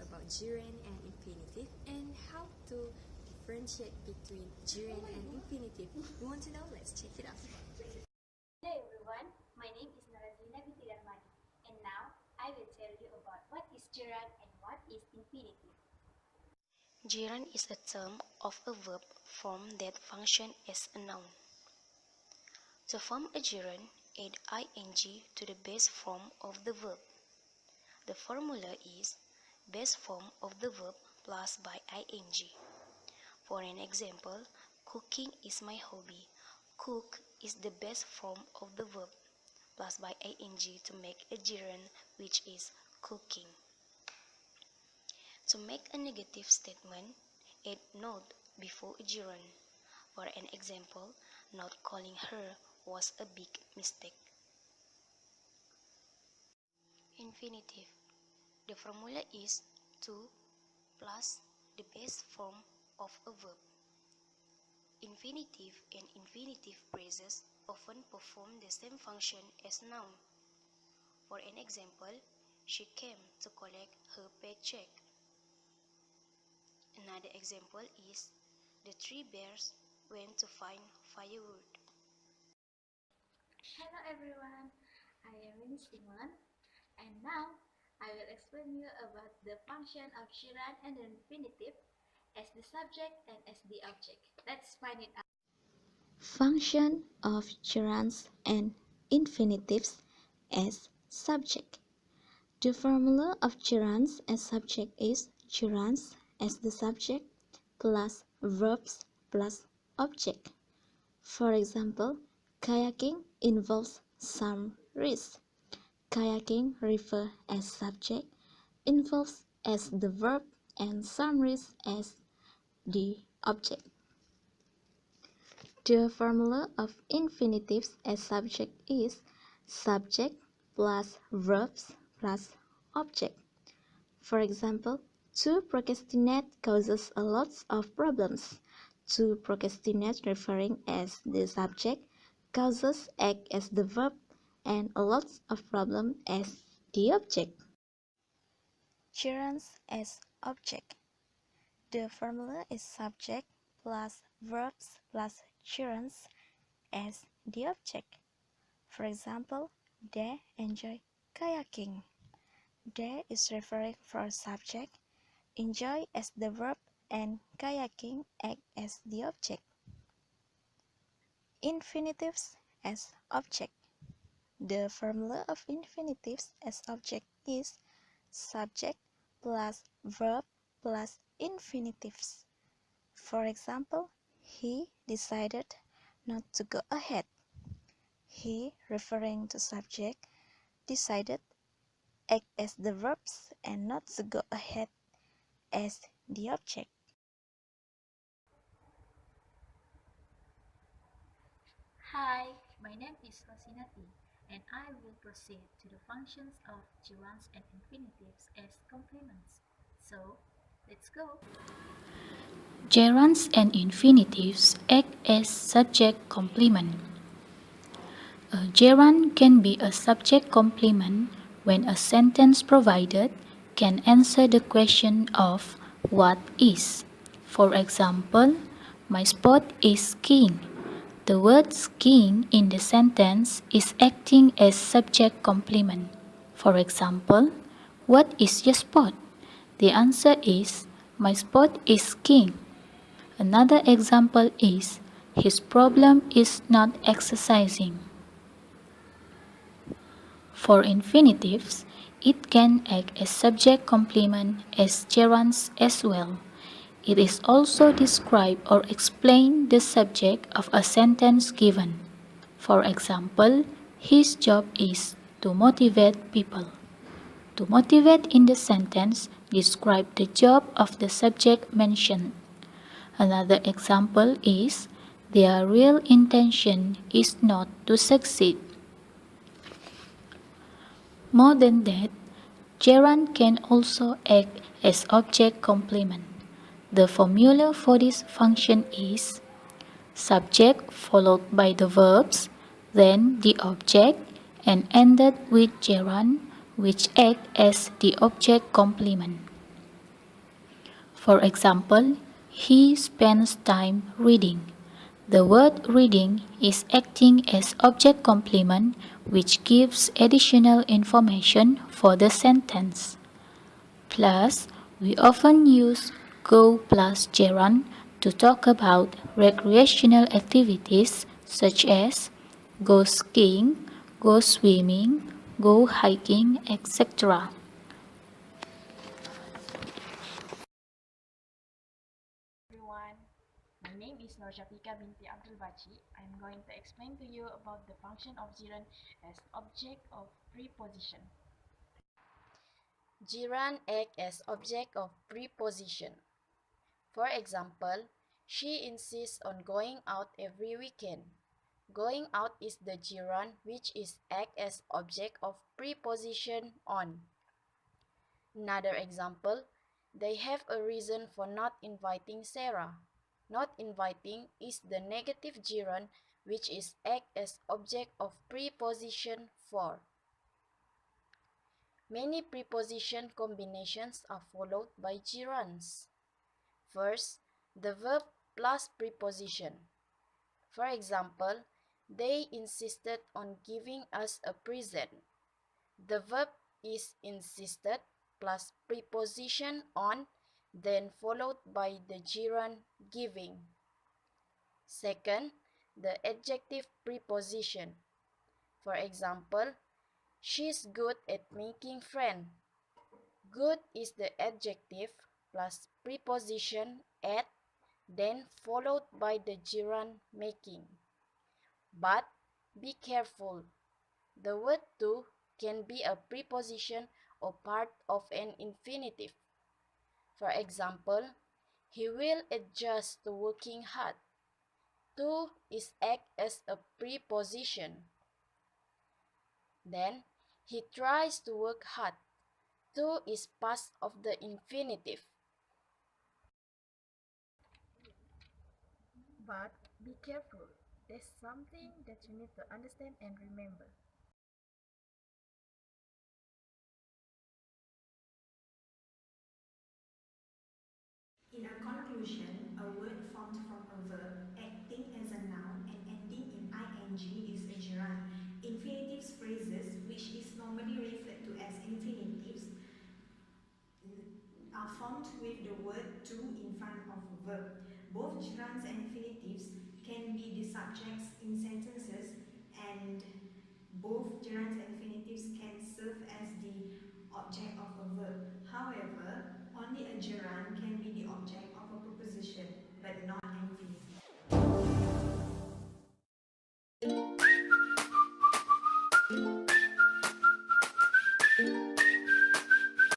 about gerund and infinitive and how to differentiate between gerund and infinitive. You want to know? Let's check it out. Hello everyone, my name is Narazina Binti Darmani, and now I will tell you about what is gerund and what is infinitive. Gerund is a term of a verb form that functions as a noun. To form a gerund, add ing to the base form of the verb. The formula is base form of the verb plus by ing. For an example, cooking is my hobby. Cook is the base form of the verb plus by ing to make a gerund, which is cooking. To make a negative statement, add not before a gerund. For an example, not calling her was a big mistake. Infinitive. The formula is to plus the base form of a verb. Infinitive and infinitive phrases often perform the same function as noun. For an example, she came to collect her paycheck. Another example is the three bears went to find firewood. Hello everyone, I am Rin Simon, and now I will explain you about the function of gerund and infinitive as the subject and as the object. Let's find it out. Function of gerunds and infinitives as subject. The formula of gerunds as subject is gerunds as the subject plus verbs plus object. For example, kayaking involves some risk. Kayaking refer as subject, involves as the verb, and some risk as the object. The formula of infinitives as subject is subject plus verbs plus object. For example, to procrastinate causes a lot of problems. To procrastinate referring as the subject, causes act as the verb, and a lot of problem as the object. Gerunds as object. The formula is subject plus verbs plus gerunds as the object. For example, they enjoy kayaking. They is referring for subject, enjoy as the verb, and kayaking act as the object. Infinitives as object. The formula of infinitives as object is subject plus verb plus infinitives. For example, he decided not to go ahead. He, referring to subject, decided act as the verbs and not to go ahead as the object. Hi, my name is Rosinati, and I will proceed to the functions of gerunds and infinitives as complements. So, let's go. Gerunds and infinitives act as subject complement. A gerund can be a subject complement when a sentence provided can answer the question of what is. For example, my sport is skiing. The word skiing in the sentence is acting as subject complement. For example, what is your sport? The answer is, my sport is skiing. Another example is, his problem is not exercising. For infinitives, it can act as subject complement as gerunds as well. It is also describe or explain the subject of a sentence given. For example, his job is to motivate people. To motivate in the sentence describe the job of the subject mentioned. Another example is, their real intention is not to succeed. More than that, gerund can also act as object complement. The formula for this function is subject followed by the verbs, then the object, and ended with gerund, which act as the object complement. For example, he spends time reading. The word reading is acting as object complement, which gives additional information for the sentence. Plus, we often use go plus gerund to talk about recreational activities such as go skiing, go swimming, go hiking, etc. Everyone, my name is Norshatika binti Abdul Bachi. I'm going to explain to you about the function of gerund as object of preposition. Gerund act as object of preposition. For example, she insists on going out every weekend. Going out is the gerund which is act as object of preposition on. Another example, they have a reason for not inviting Sarah. Not inviting is the negative gerund which is act as object of preposition for. Many preposition combinations are followed by gerunds. First, the verb plus preposition. For example, they insisted on giving us a present. The verb is insisted plus preposition on, then followed by the gerund giving. Second, the adjective preposition. For example, she's good at making friends. Good is the adjective plus preposition at, then followed by the gerund making. But be careful. The word to can be a preposition or part of an infinitive. For example, he will adjust to working hard. To is act as a preposition. Then, he tries to work hard. To is past of the infinitive. But be careful. There's something that you need to understand and remember. In a conclusion, a word formed from a verb acting as a noun and ending in ing is a gerund. Infinitives phrases, which is normally referred to as infinitives, are formed with the word to in front of a verb. Both gerunds and infinitives can be the subjects in sentences, and both gerunds and infinitives can serve as the object of a verb.